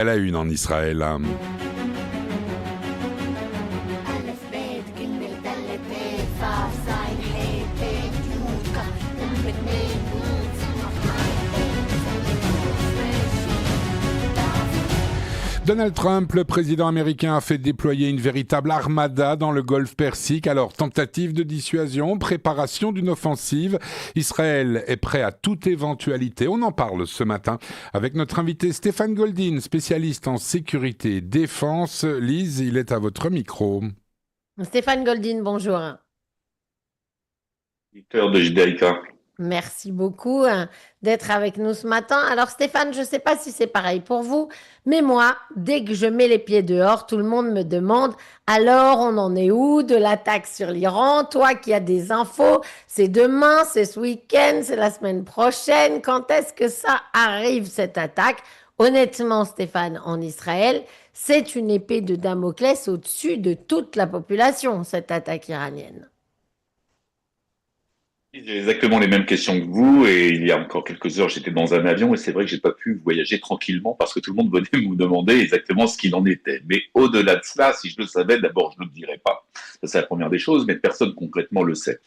À la une en Israël. Donald Trump, le président américain, a fait déployer une véritable armada dans le golfe Persique. Alors, tentative de dissuasion, préparation d'une offensive. Israël est prêt à toute éventualité. On en parle ce matin avec notre invité Stéphane Goldin, spécialiste en sécurité et défense. Lise, il est à votre micro. Stéphane Goldin, bonjour. Éditeur de Judaïka. Merci beaucoup d'être avec nous ce matin. Alors Stéphane, je ne sais pas si c'est pareil pour vous, mais moi, dès que je mets les pieds dehors, tout le monde me demande, alors on en est où de l'attaque sur l'Iran? Toi qui as des infos, c'est demain, c'est ce week-end, c'est la semaine prochaine. Quand est-ce que ça arrive, cette attaque? Honnêtement, Stéphane, en Israël, c'est une épée de Damoclès au-dessus de toute la population, cette attaque iranienne. J'ai exactement les mêmes questions que vous et il y a encore quelques heures, j'étais dans un avion et c'est vrai que j'ai pas pu voyager tranquillement parce que tout le monde venait me demander exactement ce qu'il en était. Mais au-delà de cela, si je le savais, d'abord je ne le dirais pas. Ça, c'est la première des choses, mais personne concrètement le sait.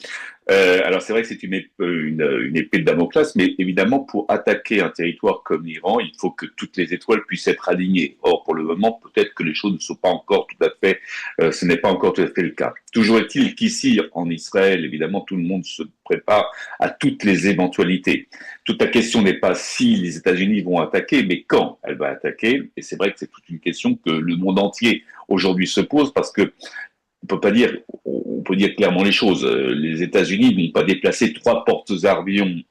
Alors c'est vrai que c'est une épée de Damoclès, mais évidemment pour attaquer un territoire comme l'Iran, il faut que toutes les étoiles puissent être alignées. Or pour le moment, peut-être que les choses ne sont pas encore tout à fait, ce n'est pas encore tout à fait le cas. Toujours est-il qu'ici en Israël, évidemment, tout le monde se prépare à toutes les éventualités. Toute la question n'est pas si les États-Unis vont attaquer, mais quand elle va attaquer. Et c'est vrai que c'est toute une question que le monde entier aujourd'hui se pose parce que on peut dire clairement les choses. Les États-Unis n'ont pas déplacé 3 porte-avions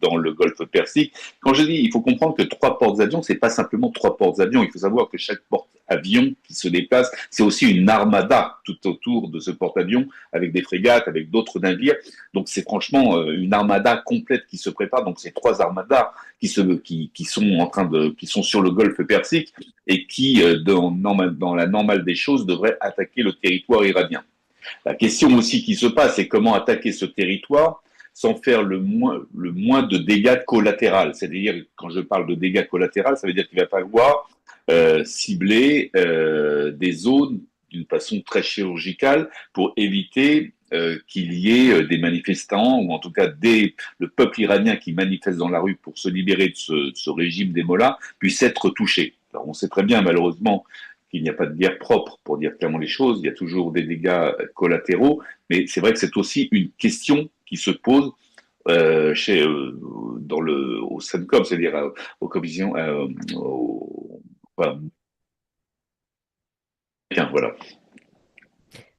dans le Golfe Persique. Quand je dis, il faut comprendre que 3 porte-avions, c'est pas simplement 3 porte-avions. Il faut savoir que chaque porte-avion qui se déplace, c'est aussi une armada tout autour de ce porte-avion, avec des frégates, avec d'autres navires. Donc c'est franchement une armada complète qui se prépare. Donc c'est 3 armadas qui sont sur le Golfe Persique et qui, dans la normale des choses, devraient attaquer le territoire iranien. La question aussi qui se passe, c'est comment attaquer ce territoire sans faire le moins de dégâts collatéraux. C'est-à-dire, quand je parle de dégâts collatéraux, ça veut dire qu'il va falloir cibler des zones d'une façon très chirurgicale pour éviter qu'il y ait des manifestants, ou en tout cas le peuple iranien qui manifeste dans la rue pour se libérer de ce régime des mollahs, puisse être touché. Alors on sait très bien, malheureusement, qu'il n'y a pas de guerre propre, pour dire clairement les choses. Il y a toujours des dégâts collatéraux, mais c'est vrai que c'est aussi une question qui se pose au CENCOM, c'est-à-dire aux commissions, voilà.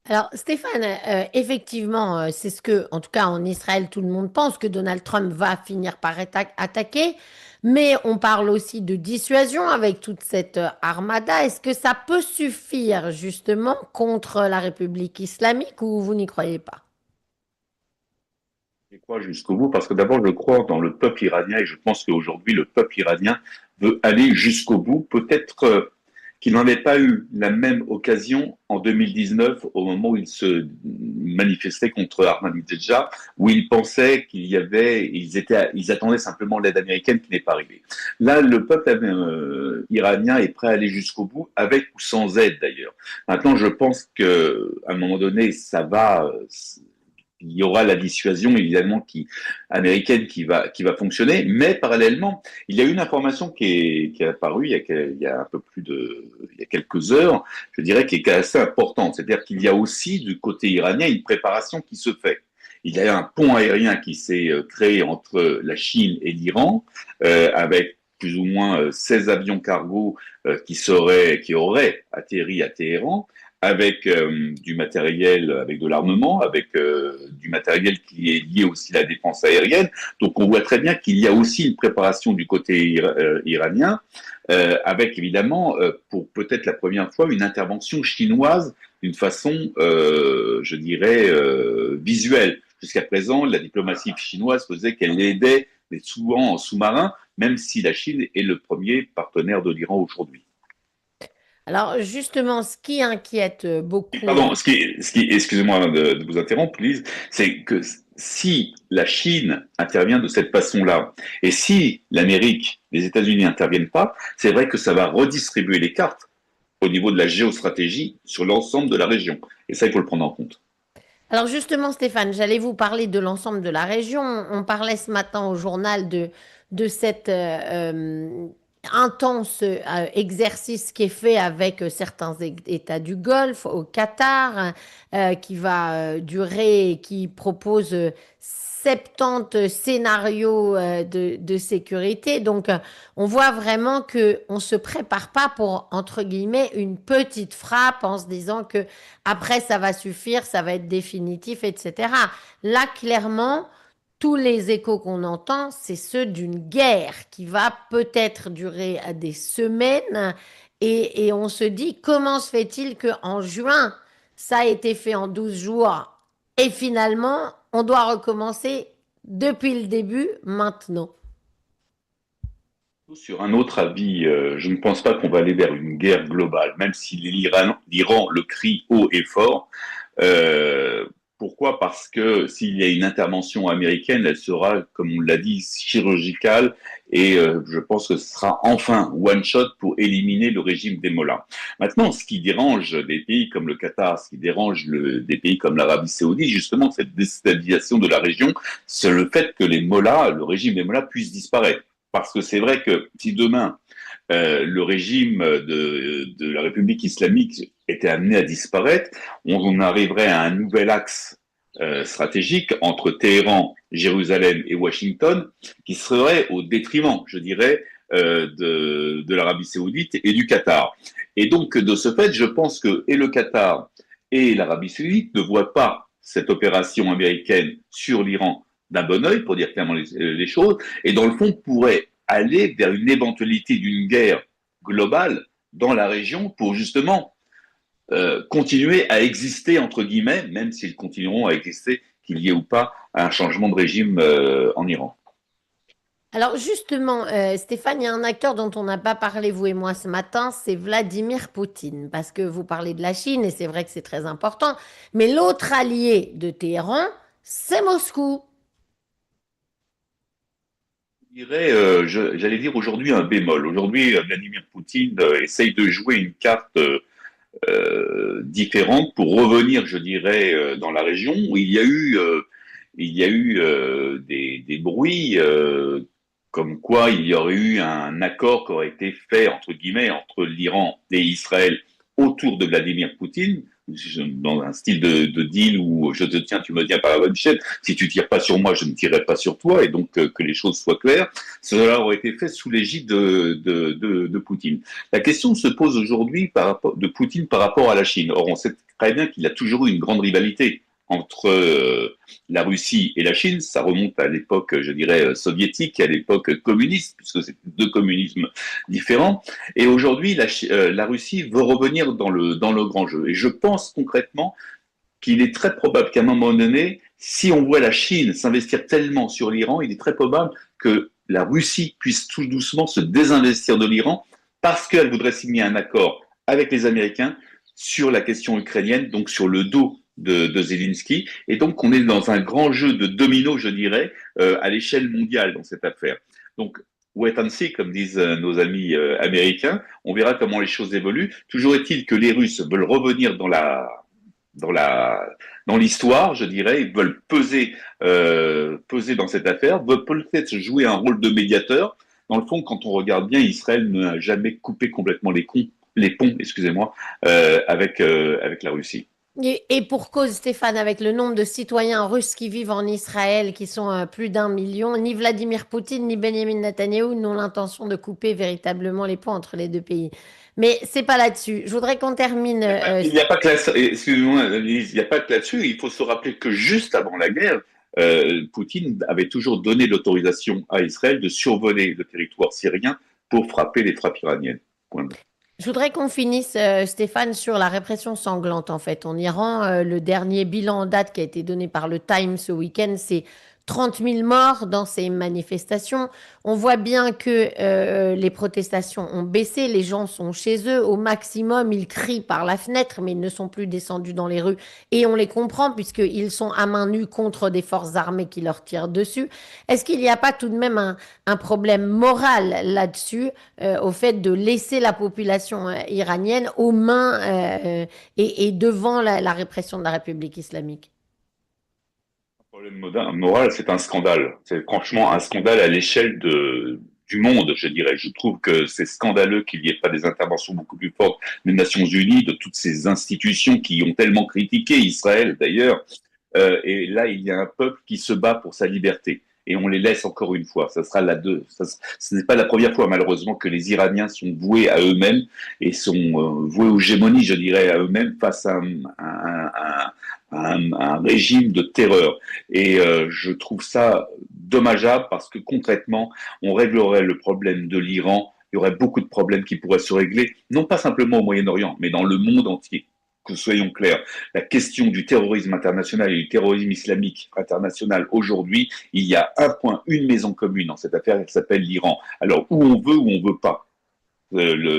Alors, Stéphane, effectivement, c'est ce que, en tout cas en Israël, tout le monde pense que Donald Trump va finir par attaquer, mais on parle aussi de dissuasion avec toute cette armada. Est-ce que ça peut suffire justement contre la République islamique ou vous n'y croyez pas? Je crois jusqu'au bout parce que d'abord, je crois dans le peuple iranien et je pense qu'aujourd'hui, le peuple iranien veut aller jusqu'au bout. Peut-être qu'il n'en ait pas eu la même occasion en 2019 au moment où il se manifestait contre Ahmadinejad, où ils pensaient ils attendaient simplement l'aide américaine qui n'est pas arrivée. Là, le peuple iranien est prêt à aller jusqu'au bout, avec ou sans aide d'ailleurs. Maintenant, je pense qu'à un moment donné, il y aura la dissuasion évidemment américaine qui va fonctionner, mais parallèlement, il y a une information qui est apparue il y a un peu il y a quelques heures, je dirais, qui est assez importante. C'est-à-dire qu'il y a aussi du côté iranien une préparation qui se fait. Il y a un pont aérien qui s'est créé entre la Chine et l'Iran, avec plus ou moins 16 avions cargo qui auraient atterri à Téhéran, avec du matériel, avec de l'armement, avec du matériel qui est lié aussi à la défense aérienne. Donc on voit très bien qu'il y a aussi une préparation du côté iranien, avec évidemment, pour peut-être la première fois, une intervention chinoise d'une façon, je dirais, visuelle. Jusqu'à présent, la diplomatie chinoise faisait qu'elle aidait, mais souvent en sous-marin, même si la Chine est le premier partenaire de l'Iran aujourd'hui. Alors justement, ce qui inquiète beaucoup, Pardon, excusez-moi de vous interrompre, Lise, c'est que si la Chine intervient de cette façon-là, et si l'Amérique, les États-Unis n'interviennent pas, c'est vrai que ça va redistribuer les cartes au niveau de la géostratégie sur l'ensemble de la région. Et ça, il faut le prendre en compte. Alors justement, Stéphane, j'allais vous parler de l'ensemble de la région. On parlait ce matin au journal de cet intense exercice qui est fait avec certains États du Golfe, au Qatar, qui va durer et qui propose 70 scénarios de sécurité. Donc, on voit vraiment que on se prépare pas pour, entre guillemets, une petite frappe en se disant que après, ça va suffire, ça va être définitif, etc. Là, clairement, tous les échos qu'on entend, c'est ceux d'une guerre qui va peut-être durer des semaines. Et on se dit, comment se fait-il qu'en juin, ça a été fait en 12 jours et finalement, on doit recommencer depuis le début maintenant? Sur un autre avis, je ne pense pas qu'on va aller vers une guerre globale, même si l'Iran le crie haut et fort. Euh, Pourquoi? Parce que s'il y a une intervention américaine, elle sera, comme on l'a dit, chirurgicale, et je pense que ce sera enfin one shot pour éliminer le régime des mollahs. Maintenant, ce qui dérange des pays comme le Qatar, ce qui dérange des pays comme l'Arabie Saoudite, justement, cette déstabilisation de la région, c'est le fait que les mollahs, le régime des mollahs, puisse disparaître. Parce que c'est vrai que si demain le régime de la République islamique était amené à disparaître, on arriverait à un nouvel axe stratégique entre Téhéran, Jérusalem et Washington, qui serait au détriment, je dirais, de l'Arabie Saoudite et du Qatar. Et donc, de ce fait, je pense que et le Qatar et l'Arabie Saoudite ne voient pas cette opération américaine sur l'Iran d'un bon œil, pour dire clairement les choses, et dans le fond pourrait aller vers une éventualité d'une guerre globale dans la région pour justement continuer à exister, entre guillemets, même s'ils continueront à exister, qu'il y ait ou pas un changement de régime en Iran. Alors justement, Stéphane, il y a un acteur dont on n'a pas parlé, vous et moi, ce matin, c'est Vladimir Poutine, parce que vous parlez de la Chine, et c'est vrai que c'est très important, mais l'autre allié de Téhéran, c'est Moscou. J'allais dire aujourd'hui un bémol. Aujourd'hui, Vladimir Poutine essaye de jouer une carte différentes pour revenir, je dirais, dans la région où il y a eu des bruits comme quoi il y aurait eu un accord qui aurait été fait, entre guillemets, entre l'Iran et Israël autour de Vladimir Poutine, dans un style de deal où je te tiens, tu me tiens par la bonne chaîne, si tu tires pas sur moi, je ne tirerai pas sur toi, et donc que les choses soient claires. Cela aurait été fait sous l'égide de Poutine. La question se pose aujourd'hui de Poutine par rapport à la Chine. Or, on sait très bien qu'il a toujours eu une grande rivalité entre la Russie et la Chine. Ça remonte à l'époque, je dirais, soviétique, à l'époque communiste, puisque c'est deux communismes différents. Et aujourd'hui, la Russie veut revenir dans le grand jeu. Et je pense concrètement qu'il est très probable qu'à un moment donné, si on voit la Chine s'investir tellement sur l'Iran, il est très probable que la Russie puisse tout doucement se désinvestir de l'Iran parce qu'elle voudrait signer un accord avec les Américains sur la question ukrainienne, donc sur le dos de Zelensky. Et donc, on est dans un grand jeu de domino, je dirais, à l'échelle mondiale dans cette affaire. Donc, wait and see, comme disent nos amis américains. On verra comment les choses évoluent. Toujours est-il que les Russes veulent revenir dans la dans l'histoire, je dirais, ils veulent peser dans cette affaire, veulent peut-être jouer un rôle de médiateur. Dans le fond, quand on regarde bien, Israël n'a jamais coupé complètement les ponts, excusez-moi, avec la Russie. Et pour cause, Stéphane, avec le nombre de citoyens russes qui vivent en Israël, qui sont plus d'1 million, ni Vladimir Poutine ni Benjamin Netanyahou n'ont l'intention de couper véritablement les ponts entre les deux pays. Mais c'est pas là-dessus. Je voudrais qu'on termine. Il n'y a pas que excusez-moi, Lise, il n'y a pas que là-dessus. Il faut se rappeler que juste avant la guerre, Poutine avait toujours donné l'autorisation à Israël de survoler le territoire syrien pour frapper les frappes iraniennes. Point. Je voudrais qu'on finisse, Stéphane, sur la répression sanglante, en fait, en Iran. Le dernier bilan en date qui a été donné par le Time ce week-end, c'est 30 000 morts dans ces manifestations. On voit bien que les protestations ont baissé, les gens sont chez eux. Au maximum, ils crient par la fenêtre, mais ils ne sont plus descendus dans les rues. Et on les comprend puisqu'ils sont à main nue contre des forces armées qui leur tirent dessus. Est-ce qu'il n'y a pas tout de même un problème moral là-dessus, au fait de laisser la population iranienne aux mains et devant la répression de la République islamique? Le problème moral, c'est un scandale. C'est franchement un scandale à l'échelle du monde, je dirais. Je trouve que c'est scandaleux qu'il n'y ait pas des interventions beaucoup plus fortes des Nations Unies, de toutes ces institutions qui ont tellement critiqué Israël d'ailleurs. Et là, il y a un peuple qui se bat pour sa liberté. Et on les laisse encore une fois. Ça sera ce n'est pas la première fois, malheureusement, que les Iraniens sont voués à eux-mêmes et sont voués aux gémonies, je dirais, à eux-mêmes face à un régime de terreur. Et je trouve ça dommageable parce que concrètement, on réglerait le problème de l'Iran. Il y aurait beaucoup de problèmes qui pourraient se régler, non pas simplement au Moyen-Orient, mais dans le monde entier. Que soyons clairs, la question du terrorisme international et du terrorisme islamique international aujourd'hui, il y a un point, une maison commune dans cette affaire, elle s'appelle l'Iran. Alors, où on veut pas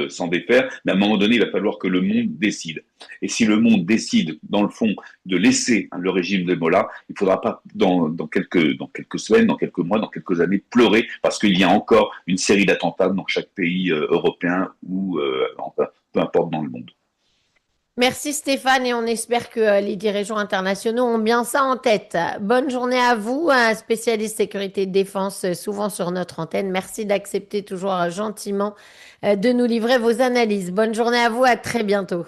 s'en défaire, mais à un moment donné, il va falloir que le monde décide. Et si le monde décide, dans le fond, de laisser le régime de Mollah, il ne faudra pas, dans quelques semaines, dans quelques mois, dans quelques années, pleurer, parce qu'il y a encore une série d'attentats dans chaque pays européen ou, enfin, peu importe, dans le monde. Merci Stéphane et on espère que les dirigeants internationaux ont bien ça en tête. Bonne journée à vous, un spécialiste sécurité et défense souvent sur notre antenne. Merci d'accepter toujours gentiment de nous livrer vos analyses. Bonne journée à vous, à très bientôt.